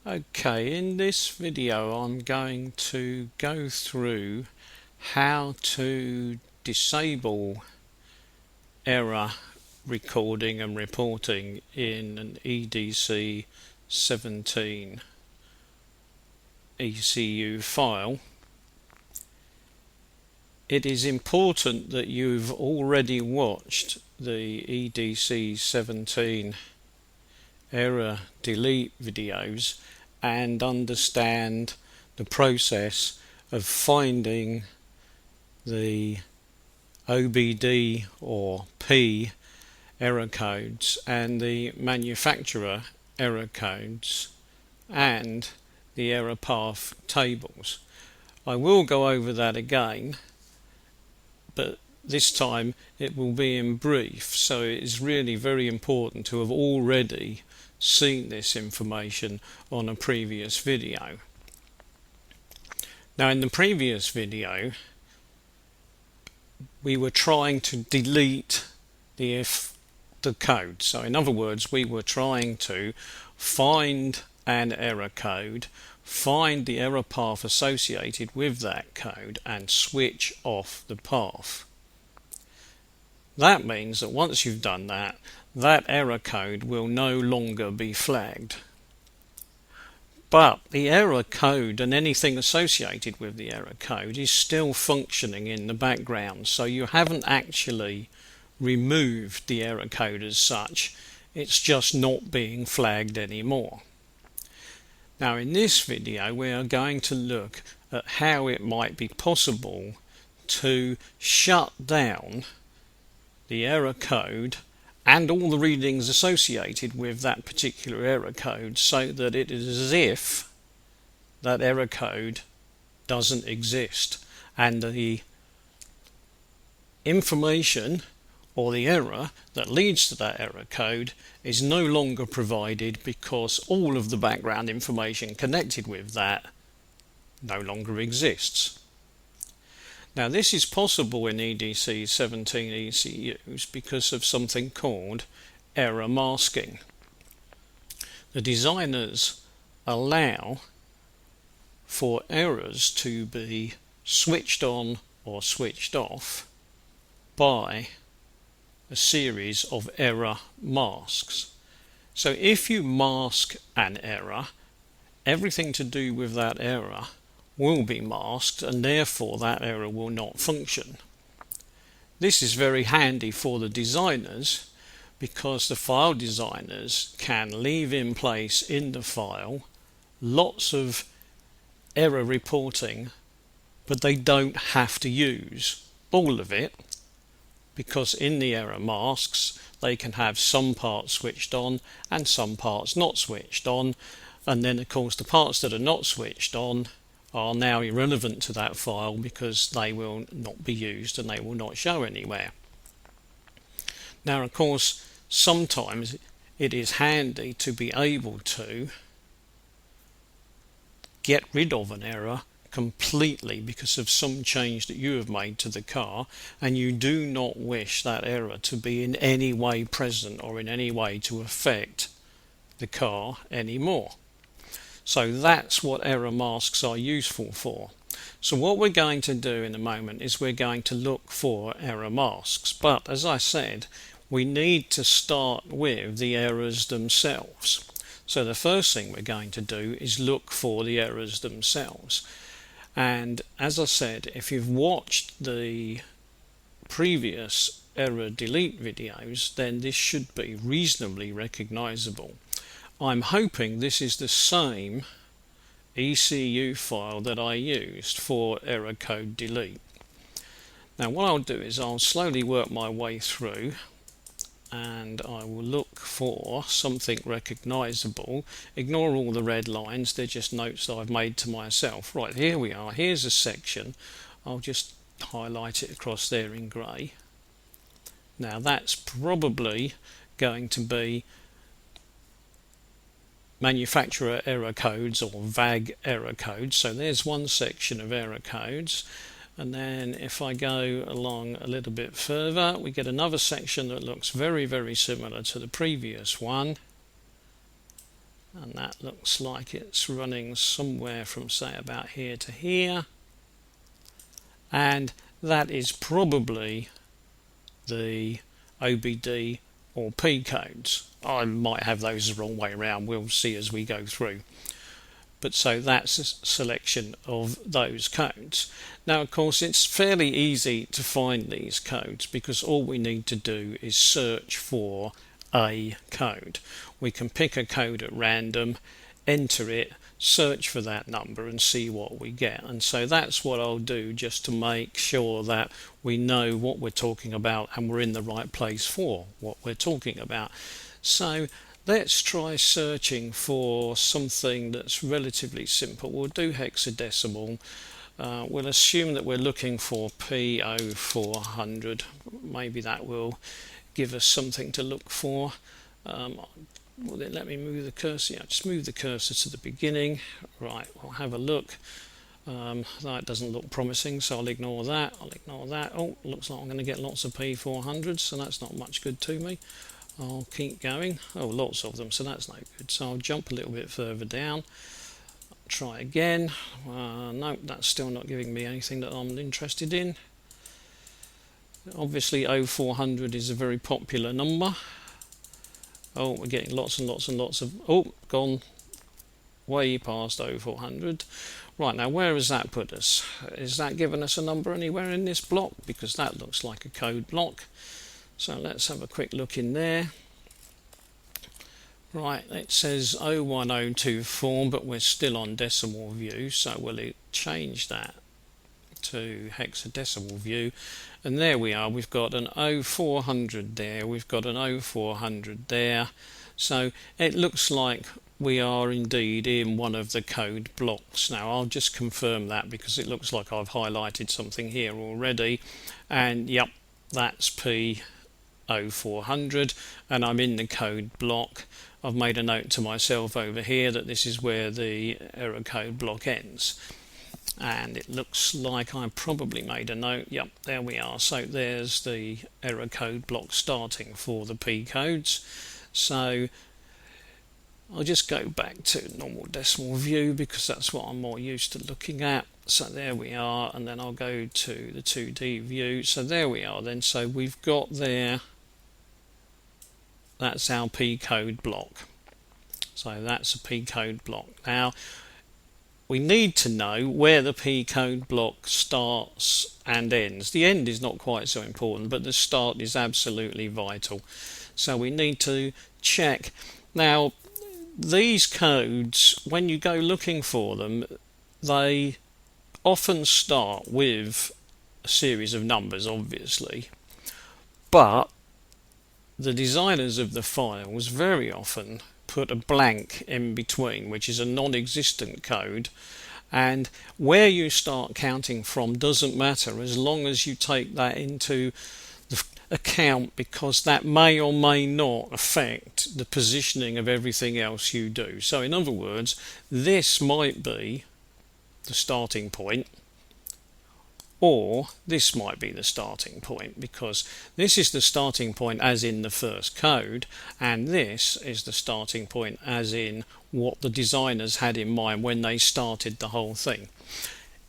Okay, in this video I'm going to go through how to disable error recording and reporting in an EDC17 ECU file. It is important that you've already watched the EDC17 error delete videos and understand the process of finding the OBD or P error codes and the manufacturer error codes and the error path tables. I will go over that again, but this time it will be in brief, so it is really very important to have already seen this information on a previous video. Now, in the previous video we were trying to delete the code. So in other words, we were trying to find an error code, find the error path associated with that code and switch off the path. That means that once you've done that, that error code will no longer be flagged. But the error code and anything associated with the error code is still functioning in the background, so you haven't actually removed the error code as such. It's just not being flagged anymore. Now, in this video we are going to look at how it might be possible to shut down the error code and all the readings associated with that particular error code, so that it is as if that error code doesn't exist and the information or the error that leads to that error code is no longer provided, because all of the background information connected with that no longer exists. Now, this is possible in EDC17 ECUs because of something called error masking. The designers allow for errors to be switched on or switched off by a series of error masks. So if you mask an error, everything to do with that error will be masked, and therefore that error will not function. This is very handy for the designers, because the file designers can leave in place in the file lots of error reporting, but they don't have to use all of it, because in the error masks they can have some parts switched on and some parts not switched on, and then of course the parts that are not switched on are now irrelevant to that file because they will not be used and they will not show anywhere. Now, of course, sometimes it is handy to be able to get rid of an error completely because of some change that you have made to the car, and you do not wish that error to be in any way present or in any way to affect the car anymore. So that's what error masks are useful for. So what we're going to do in a moment is we're going to look for error masks. But as I said, we need to start with the errors themselves. So the first thing we're going to do is look for the errors themselves. And as I said, if you've watched the previous error delete videos, then this should be reasonably recognizable. I'm hoping this is the same ECU file that I used for error code delete. Now, what I'll do is I'll slowly work my way through and I will look for something recognizable. Ignore all the red lines, they're just notes that I've made to myself. Right, here we are. Here's a section. I'll just highlight it across there in grey. Now, that's probably going to be manufacturer error codes or VAG error codes. So there's one section of error codes, and then if I go along a little bit further, we get another section that looks very, very similar to the previous one. and that looks like it's running somewhere from, say, about here to here, and that is probably the OBD or P codes. I might have those the wrong way around, we'll see as we go through. But so that's a selection of those codes. Now, of course, it's fairly easy to find these codes because all we need to do is search for a code. We can pick a code at random, enter it, search for that number and see what we get. And so that's what I'll do, just to make sure that we know what we're talking about and we're in the right place for what we're talking about. So let's try searching for something that's relatively simple. We'll do hexadecimal. We'll assume that we're looking for P0400. Maybe that will give us something to look for. Will it let me move the cursor? Yeah, just move the cursor to the beginning. Right, we'll have a look. That doesn't look promising, so I'll ignore that. Oh, looks like I'm going to get lots of P400s, so that's not much good to me. I'll keep going. Oh, lots of them, so that's no good. So I'll jump a little bit further down. Try again. No, that's still not giving me anything that I'm interested in. Obviously 0400 is a very popular number. Oh, we're getting lots and lots and lots of... Oh, gone way past 0400. Right, now where has that put us? Is that giving us a number anywhere in this block? Because that looks like a code block. So let's have a quick look in there. Right, it says 01024, but we're still on decimal view, so we'll change that to hexadecimal view, and there we are. We've got an 0400 there, we've got an 0400 there, so it looks like we are indeed in one of the code blocks. Now I'll just confirm that because it looks like I've highlighted something here already, and yep, that's P0400 and I'm in the code block. I've made a note to myself over here that this is where the error code block ends. And it looks like I probably made a note. Yep, there we are. So there's the error code block starting for the P codes. So I'll just go back to normal decimal view because that's what I'm more used to looking at. So there we are, and then I'll go to the 2D view. So there we are then. So we've got there, that's our P code block. So that's a P code block. Now we need to know where the P code block starts and ends. The end is not quite so important, but the start is absolutely vital. So we need to check. Now these codes, when you go looking for them, they often start with a series of numbers, obviously, but the designers of the files very often put a blank in between, which is a non-existent code, and where you start counting from doesn't matter as long as you take that into the account, because that may or may not affect the positioning of everything else you do. So in other words, this might be the starting point, or this might be the starting point, because this is the starting point as in the first code, and this is the starting point as in what the designers had in mind when they started the whole thing.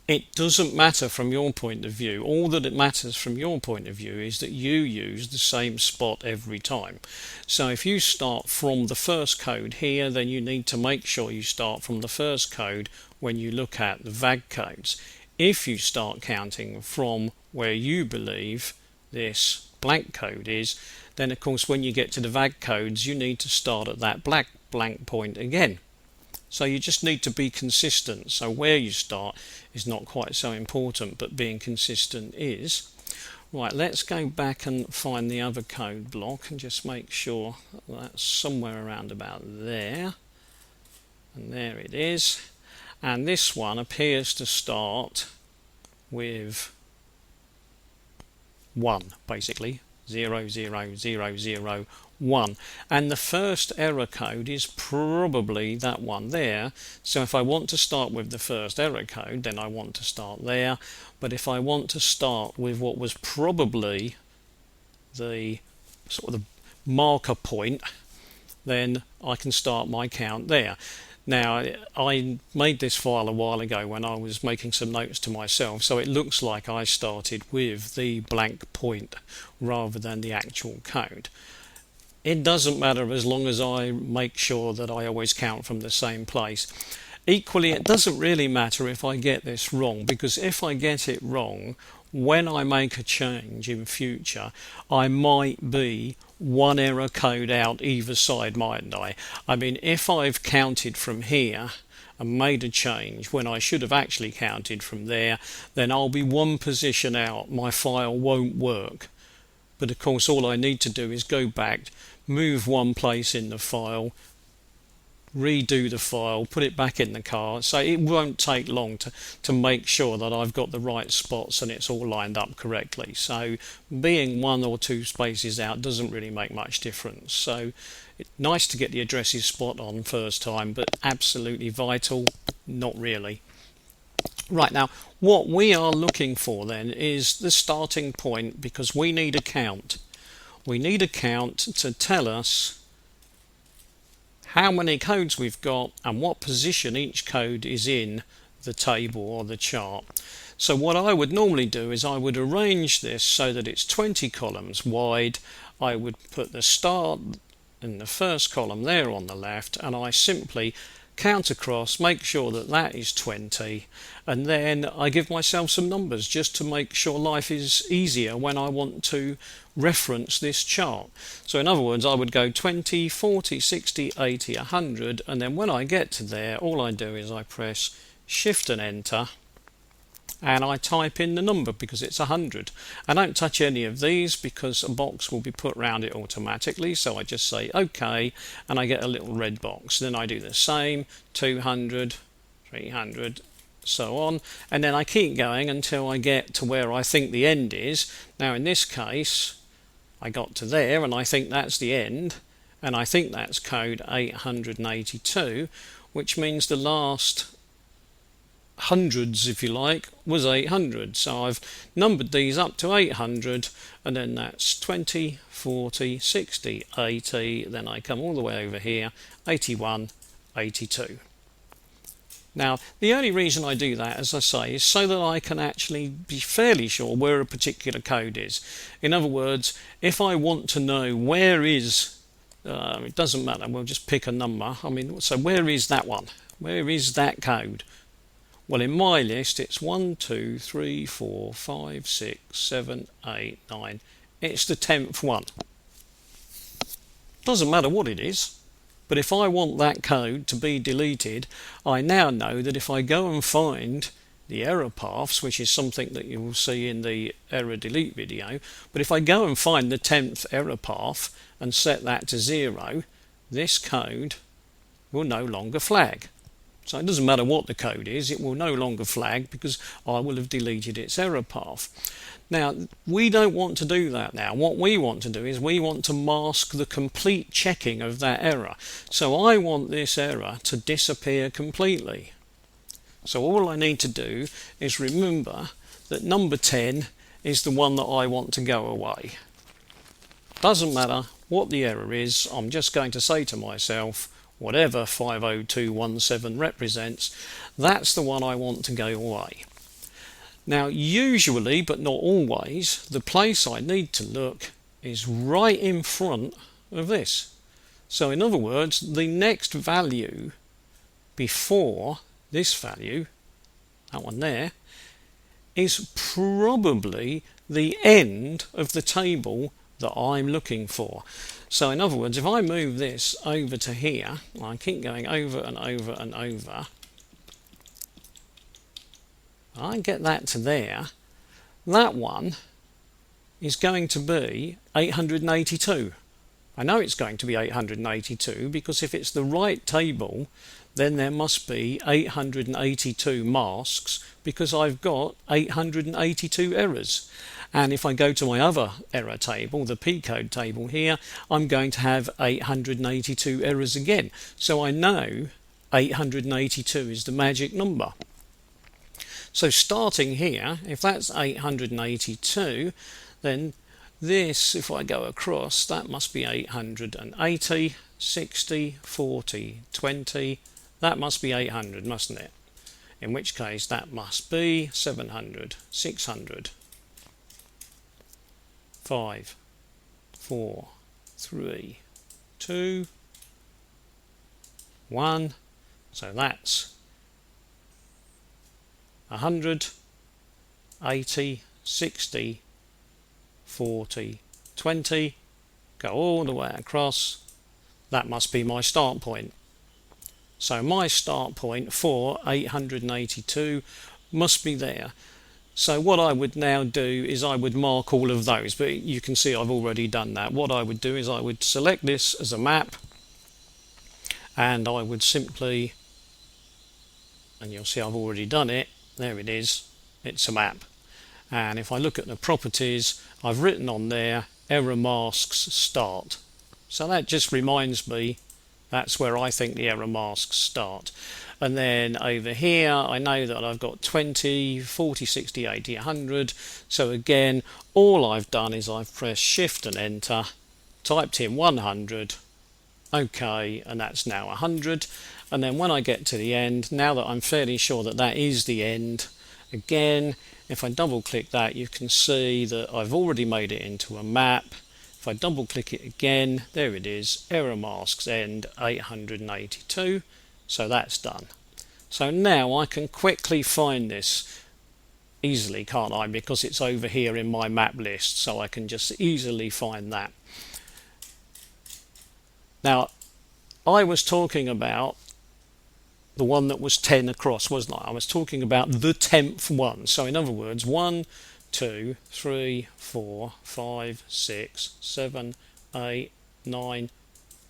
It doesn't matter from your point of view. All that it matters from your point of view is that you use the same spot every time. So if you start from the first code here, then you need to make sure you start from the first code when you look at the VAG codes. If you start counting from where you believe this blank code is, then of course when you get to the VAG codes you need to start at that blank point again. So you just need to be consistent. So where you start is not quite so important, but being consistent is. Right, let's go back and find the other code block and just make sure that's somewhere around about there. And there it is. And this one appears to start with 1, basically 0, 0, 0, 0, 1, and the first error code is probably that one there. So if I want to start with the first error code, then I want to start there. But if I want to start with what was probably the sort of the marker point, then I can start my count there. Now, I made this file a while ago when I was making some notes to myself, so it looks like I started with the blank point rather than the actual code. It doesn't matter as long as I make sure that I always count from the same place. Equally, it doesn't really matter if I get this wrong, because if I get it wrong, when I make a change in future, I might be one error code out either side, mightn't I? I mean, if I've counted from here and made a change when I should have actually counted from there, then I'll be one position out, my file won't work. But of course, all I need to do is go back, move one place in the file, redo the file, put it back in the car. So it won't take long to make sure that I've got the right spots and it's all lined up correctly. So being one or two spaces out doesn't really make much difference. So it's nice to get the addresses spot on first time, but absolutely vital, not really. Right, now what we are looking for then is the starting point, because we need a count. We need a count to tell us how many codes we've got and what position each code is in the table or the chart. So what I would normally do is I would arrange this so that it's 20 columns wide. I would put the start in the first column there on the left, and I simply count across, make sure that that is 20, and then I give myself some numbers just to make sure life is easier when I want to reference this chart. So in other words, I would go 20, 40, 60, 80, 100, and then when I get to there, all I do is I press Shift and Enter, and I type in the number because it's 100. I don't touch any of these because a box will be put around it automatically, so I just say OK, and I get a little red box. Then I do the same, 200, 300, so on, and then I keep going until I get to where I think the end is. Now in this case I got to there and I think that's the end, and I think that's code 882, which means the last hundreds, if you like, was 800. So I've numbered these up to 800, and then that's 20, 40, 60, 80, then I come all the way over here, 81, 82. Now the only reason I do that, as I say, is so that I can actually be fairly sure where a particular code is. In other words, if I want to know where is, it doesn't matter, we'll just pick a number. I mean, so where is that one? Where is that code? Well, in my list, it's 1, 2, 3, 4, 5, 6, 7, 8, 9. It's the 10th one. Doesn't matter what it is, but if I want that code to be deleted, I now know that if I go and find the error paths, which is something that you will see in the error delete video, but if I go and find the 10th error path and set that to 0, this code will no longer flag. So it doesn't matter what the code is, it will no longer flag because I will have deleted its error path. Now, we don't want to do that now. What we want to do is we want to mask the complete checking of that error. So I want this error to disappear completely. So all I need to do is remember that number 10 is the one that I want to go away. Doesn't matter what the error is, I'm just going to say to myself, whatever 50217 represents, that's the one I want to go away. Now usually, but not always, the place I need to look is right in front of this. So in other words, the next value before this value, that one there, is probably the end of the table that I'm looking for. So in other words, if I move this over to here, I keep going over and over and over, I get that to there, that one is going to be 882. I know it's going to be 882 because if it's the right table, then there must be 882 masks because I've got 882 errors. And if I go to my other error table, the P-code table here, I'm going to have 882 errors again. So I know 882 is the magic number. So starting here, if that's 882, then this, if I go across, that must be 880. 60, 40, 20. That must be 800, mustn't it? In which case that must be 700, 600, 5, 4, 3, 2, 1. So that's 100, 80, 60, 40, 20. Go all the way across. That must be my start point. So my start point for 882 must be there. So what I would now do is I would mark all of those, but you can see I've already done that. What I would do is I would select this as a map, and I would simply, and you'll see I've already done it, there it is, it's a map. And if I look at the properties, I've written on there error masks start. So that just reminds me that's where I think the error masks start. And then over here I know that I've got 20, 40, 60, 80, 100. So again, all I've done is I've pressed shift and enter, typed in 100, OK, and that's now 100. And then when I get to the end, now that I'm fairly sure that that is the end, again, if I double click that, you can see that I've already made it into a map. If I double click it again, there it is, error masks end 882. So that's done. So now I can quickly find this easily, can't I? Because it's over here in my map list, so I can just easily find that. Now, I was talking about the one that was 10 across, wasn't I? I was talking about the 10th one. So in other words, 1, 2, 3, 4, 5, 6, 7, 8, 9,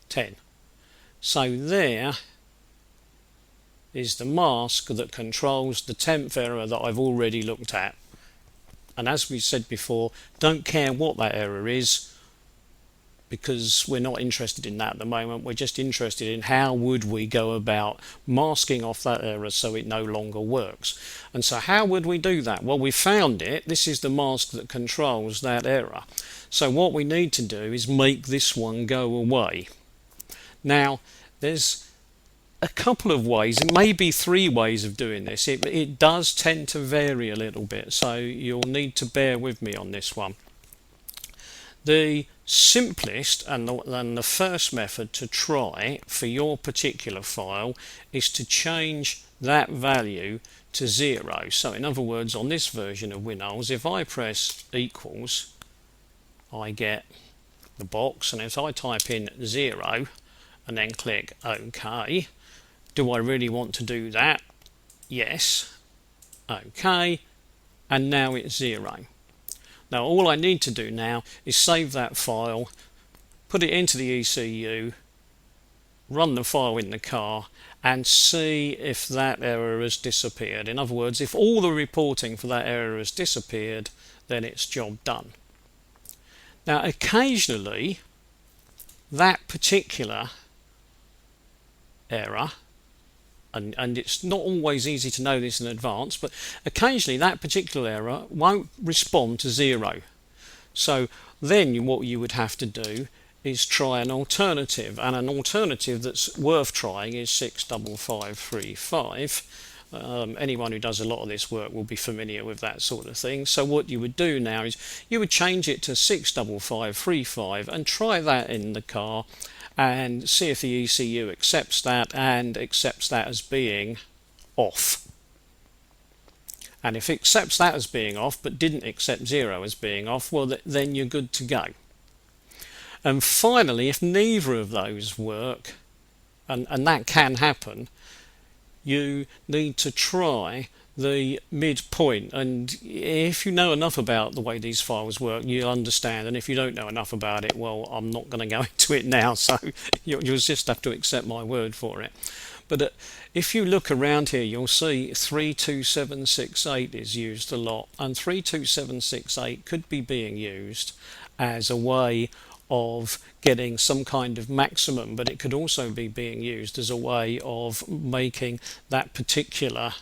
10. So there is the mask that controls the 10th error that I've already looked at. And as we said before, don't care what that error is, because we're not interested in that at the moment. We're just interested in how would we go about masking off that error so it no longer works. And so how would we do that? Well, we found it. This is the mask that controls that error. So what we need to do is make this one go away. Now, there's a couple of ways, maybe 3 ways of doing this. It does tend to vary a little bit, so you'll need to bear with me on this one. The simplest and the first method to try for your particular file is to change that value to 0. So in other words, on this version of Windows, if I press equals, I get the box, and if I type in 0 and then click OK, do I really want to do that? Yes. OK, and now it's 0. Now all I need to do now is save that file, put it into the ECU, run the file in the car, and see if that error has disappeared. In other words, if all the reporting for that error has disappeared, then it's job done. Now occasionally that particular error, and it's not always easy to know this in advance, but occasionally that particular error won't respond to 0. So then what you would have to do is try an alternative, and an alternative that's worth trying is 65535. Anyone who does a lot of this work will be familiar with that sort of thing. So what you would do now is you would change it to 65535 and try that in the car, and see if the ECU accepts that and accepts that as being off. And if it accepts that as being off but didn't accept 0 as being off, well then you're good to go. And finally, if neither of those work, and that can happen, you need to try the midpoint. And if you know enough about the way these files work, you'll understand. And if you don't know enough about it, well, I'm not going to go into it now, so you'll just have to accept my word for it. But if you look around here, you'll see 32768 is used a lot, and 32768 could be being used as a way of getting some kind of maximum, but it could also be being used as a way of making that particular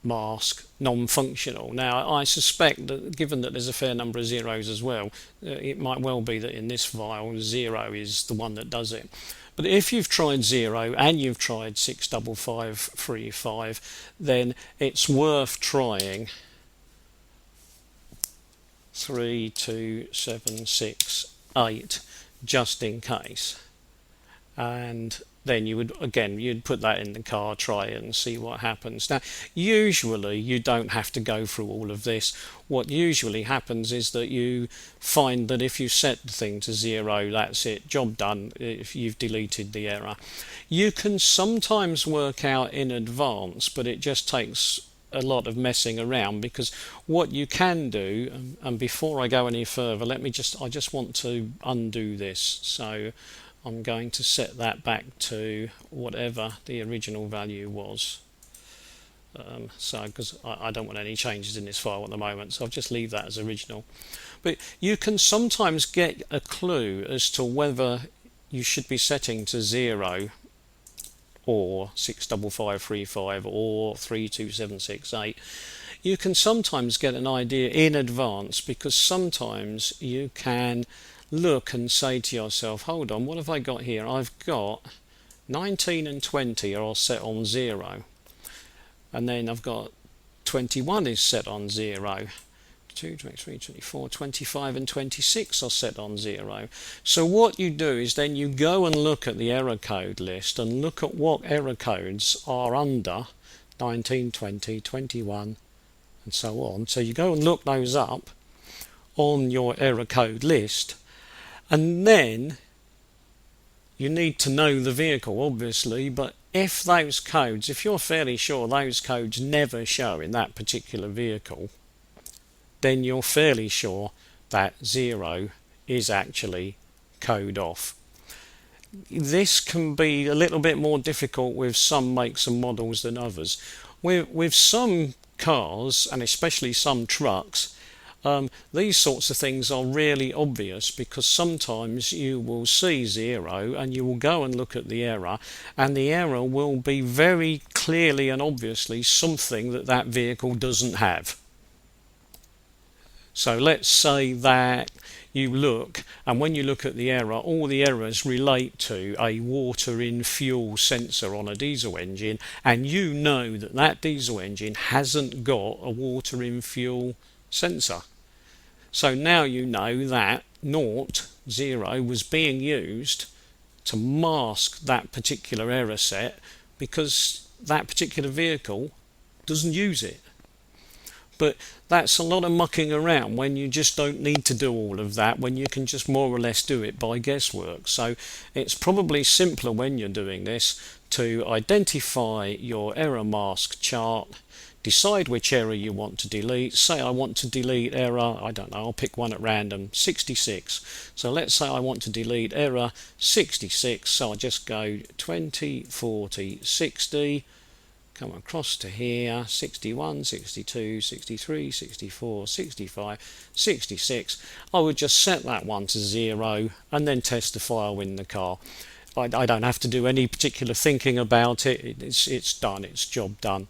mask non-functional. Now I suspect that given that there's a fair number of zeros as well, it might well be that in this file 0 is the one that does it. But if you've tried 0 and you've tried 65535, then it's worth trying 32768 just in case. And then you'd put that in the car, try it and see what happens. Now usually you don't have to go through all of this. What usually happens is that you find that if you set the thing to 0, that's it, job done, if you've deleted the error. You can sometimes work out in advance, but it just takes a lot of messing around, because what you can do, and before I go any further, I just want to undo this. So I'm going to set that back to whatever the original value was. Because I don't want any changes in this file at the moment, so I'll just leave that as original. But you can sometimes get a clue as to whether you should be setting to 0 or 65535 or 32768. You can sometimes get an idea in advance, because sometimes you can look and say to yourself, hold on, what have I got here? I've got 19 and 20 are all set on 0, and then I've got 21 is set on 0, 22, 23, 24, 25 and 26 are set on 0. So what you do is then you go and look at the error code list and look at what error codes are under 19, 20, 21 and so on. So you go and look those up on your error code list, and then you need to know the vehicle, obviously, but if you're fairly sure those codes never show in that particular vehicle, then you're fairly sure that 0 is actually code off. This can be a little bit more difficult with some makes and models than others. With some cars, and especially some trucks, these sorts of things are really obvious, because sometimes you will see 0 and you will go and look at the error, and the error will be very clearly and obviously something that vehicle doesn't have. So let's say that you look, and when you look at the error, all the errors relate to a water in fuel sensor on a diesel engine, and you know that diesel engine hasn't got a water in fuel sensor. So now you know that 0 was being used to mask that particular error set, because that particular vehicle doesn't use it. But that's a lot of mucking around when you just don't need to do all of that, when you can just more or less do it by guesswork. So it's probably simpler when you're doing this to identify your error mask chart, decide which error you want to delete. Say I want to delete error, I don't know, I'll pick one at random, 66. So let's say I want to delete error 66, so I just go 20, 40, 60, come across to here, 61, 62, 63, 64, 65, 66. I would just set that one to 0 and then test the file in the car. I don't have to do any particular thinking about it. It's done, it's job done.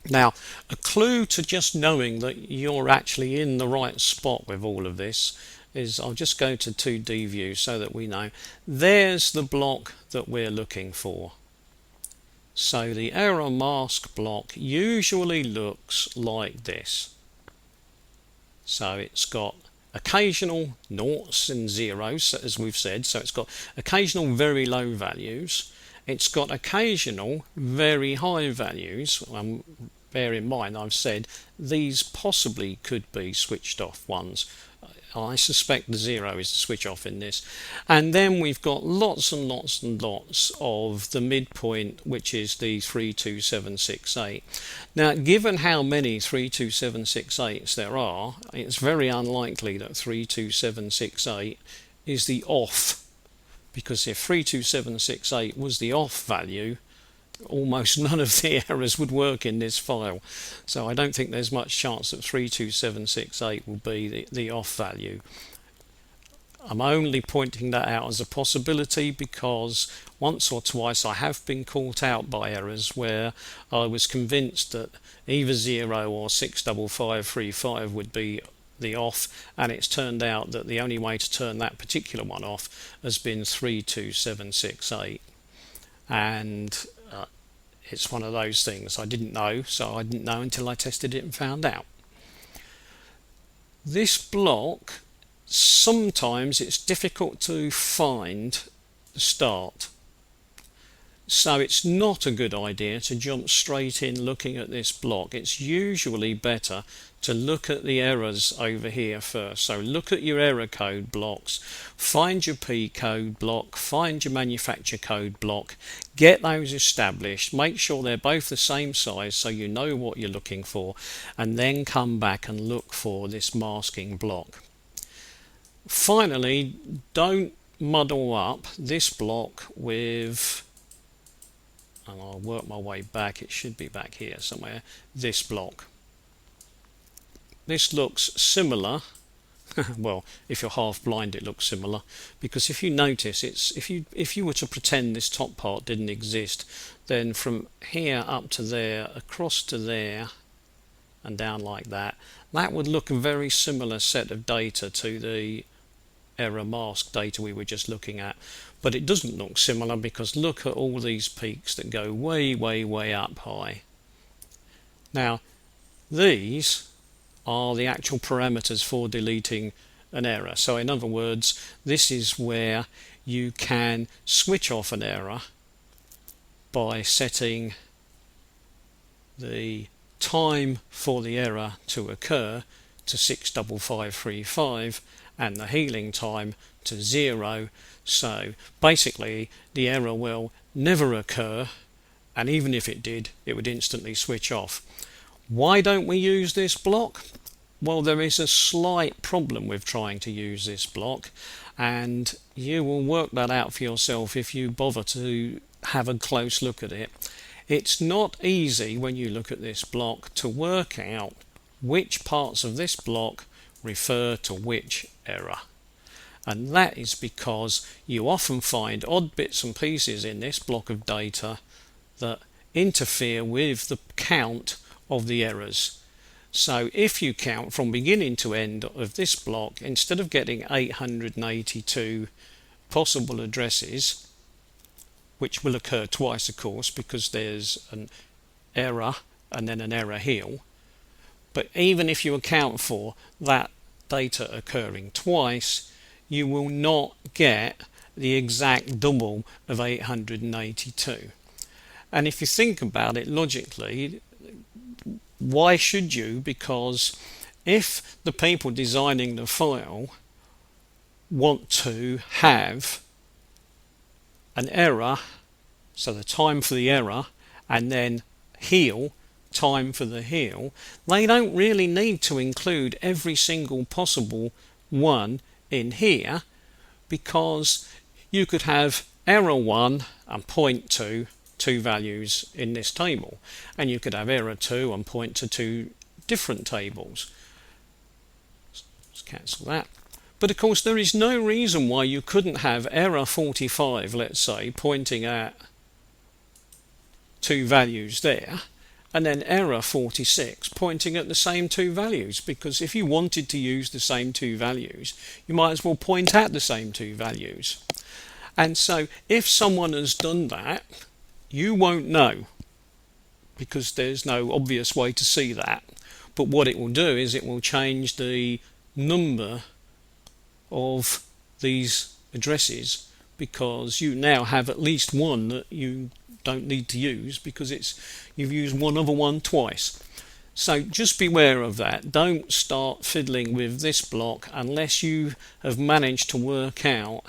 Now, a clue to just knowing that you're actually in the right spot with all of this is, I'll just go to 2D view so that we know. There's the block that we're looking for. So the error mask block usually looks like this. So it's got occasional noughts and zeros, as we've said. So it's got occasional very low values. It's got occasional very high values. Bear in mind, I've said these possibly could be switched off ones. I suspect the 0 is the switch off in this. And then we've got lots and lots and lots of the midpoint, which is the 32768. Now, given how many 32768s there are, it's very unlikely that 32768 is the off, because if 32768 was the off value, almost none of the errors would work in this file. So I don't think there's much chance that 32768 will be the off value. I'm only pointing that out as a possibility because once or twice I have been caught out by errors where I was convinced that either 0 or 65535 would be the off, and it's turned out that the only way to turn that particular one off has been 32768, and it's one of those things I didn't know, so I didn't know until I tested it and found out. This block, sometimes it's difficult to find the start, so it's not a good idea to jump straight in looking at this block. It's usually better to look at the errors over here first. So look at your error code blocks, find your P code block, find your manufacturer code block, get those established, make sure they're both the same size so you know what you're looking for, and then come back and look for this masking block. Finally, don't muddle up this block with, and I'll work my way back, it should be back here somewhere, this block. This looks similar. Well, if you're half blind it looks similar, because if you notice, it's if you were to pretend this top part didn't exist, then from here up to there, across to there and down like that, that would look a very similar set of data to the error mask data we were just looking at. But it doesn't look similar because look at all these peaks that go way up high. Now these are the actual parameters for deleting an error. So in other words, this is where you can switch off an error by setting the time for the error to occur to 65535 and the healing time to 0. So basically the error will never occur, and even if it did, it would instantly switch off. Why don't we use this block? Well, there is a slight problem with trying to use this block, and you will work that out for yourself if you bother to have a close look at it. It's not easy when you look at this block to work out which parts of this block refer to which error. And that is because you often find odd bits and pieces in this block of data that interfere with the count of the errors. So if you count from beginning to end of this block, instead of getting 882 possible addresses, which will occur twice of course because there's an error and then an error heal, but even if you account for that data occurring twice, you will not get the exact double of 882. And if you think about it logically, why should you? Because if the people designing the file want to have an error, so the time for the error, and then heal, time for the heal, they don't really need to include every single possible one in here, because you could have error 1 and point to two values in this table, and you could have error 2 and point to two different tables. Let's cancel that. But of course there is no reason why you couldn't have error 45, let's say, pointing at two values there, and then error 46 pointing at the same two values, because if you wanted to use the same two values, you might as well point at the same two values. And so if someone has done that, you won't know, because there's no obvious way to see that. But what it will do is it will change the number of these addresses, because you now have at least one that you don't need to use because you've used one other one twice. So just beware of that. Don't start fiddling with this block unless you have managed to work out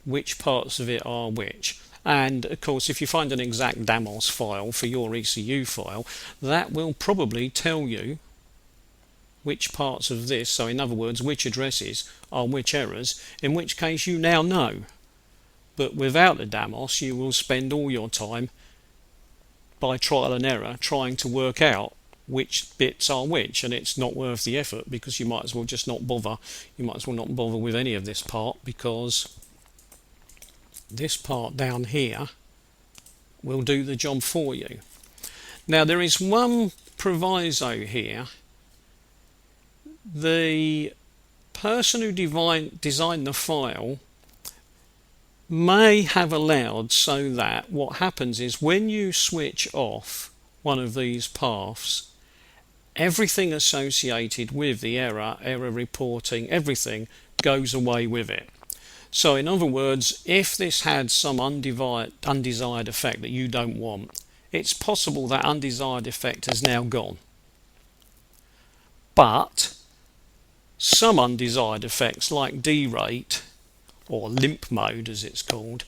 which parts of it are which. And of course, if you find an exact DAMOS file for your ECU file, that will probably tell you which parts of this, so in other words, which addresses are which errors, in which case you now know. But without the DAMOS, you will spend all your time by trial and error trying to work out which bits are which, and it's not worth the effort, because you might as well just not bother. You might as well not bother with any of this part, because this part down here will do the job for you. Now there is one proviso here. The person who designed the file may have allowed so that what happens is when you switch off one of these paths, everything associated with the error reporting, everything goes away with it. So in other words, if this had some undesired effect that you don't want, it's possible that undesired effect has now gone. But some undesired effects like D-rate, or limp mode as it's called,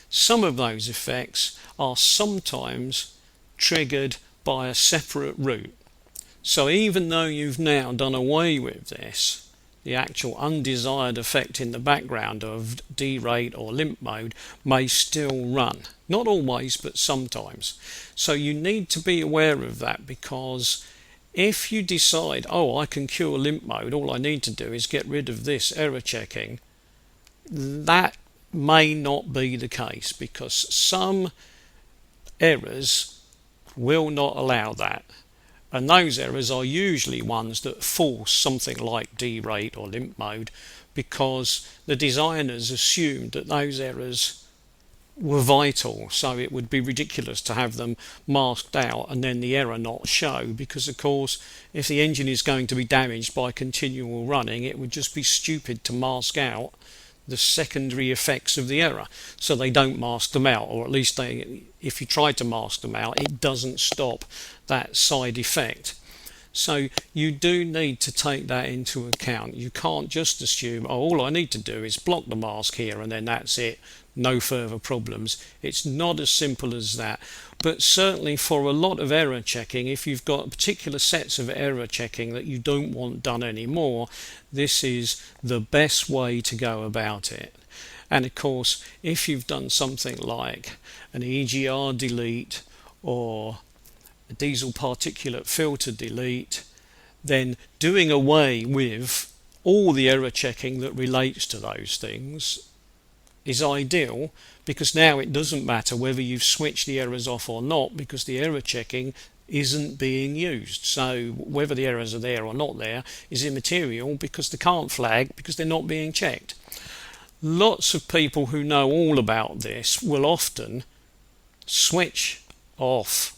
some of those effects are sometimes triggered by a separate route. So even though you've now done away with this, the actual undesired effect in the background of D-rate or limp mode may still run. Not always, but sometimes. So you need to be aware of that, because if you decide, oh, I can cure limp mode, all I need to do is get rid of this error checking, that may not be the case, because some errors will not allow that. And those errors are usually ones that force something like D-rate or limp mode, because the designers assumed that those errors were vital, so it would be ridiculous to have them masked out and then the error not show, because of course if the engine is going to be damaged by continual running, it would just be stupid to mask out the secondary effects of the error. So they don't mask them out, or at least if you try to mask them out, it doesn't stop that side effect. So you do need to take that into account. You can't just assume, oh, all I need to do is block the mask here and then that's it, no further problems. It's not as simple as that. But certainly for a lot of error checking, if you've got particular sets of error checking that you don't want done anymore, this is the best way to go about it. And of course, if you've done something like an EGR delete or a diesel particulate filter delete, then doing away with all the error checking that relates to those things is ideal, because now it doesn't matter whether you've switched the errors off or not, because the error checking isn't being used. So whether the errors are there or not there is immaterial, because they can't flag because they're not being checked. Lots of people who know all about this will often switch off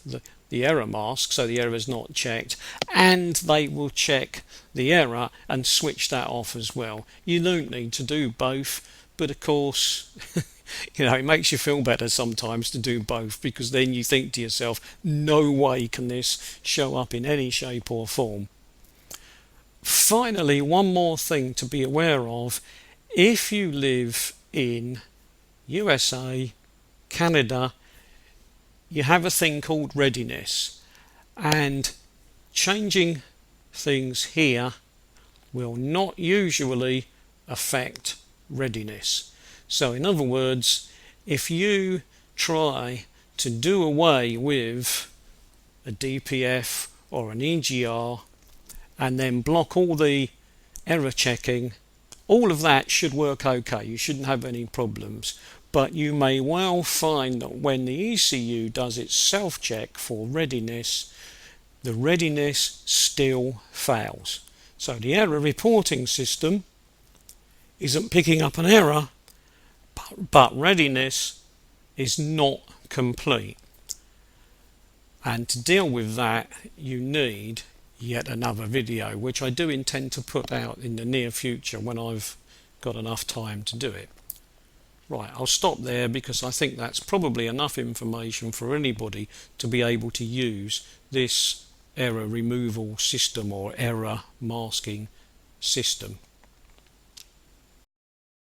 the error mask so the error is not checked, and they will check the error and switch that off as well. You don't need to do both, but of course it makes you feel better sometimes to do both, because then you think to yourself, no way can this show up in any shape or form. Finally, one more thing to be aware of: if you live in USA, Canada, you have a thing called readiness, and changing things here will not usually affect readiness. So in other words, if you try to do away with a DPF or an EGR and then block all the error checking, all of that should work okay. You shouldn't have any problems. But you may well find that when the ECU does its self-check for readiness, the readiness still fails. So the error reporting system isn't picking up an error, but readiness is not complete. And to deal with that, you need yet another video, which I do intend to put out in the near future when I've got enough time to do it. Right, I'll stop there, because I think that's probably enough information for anybody to be able to use this error removal system or error masking system.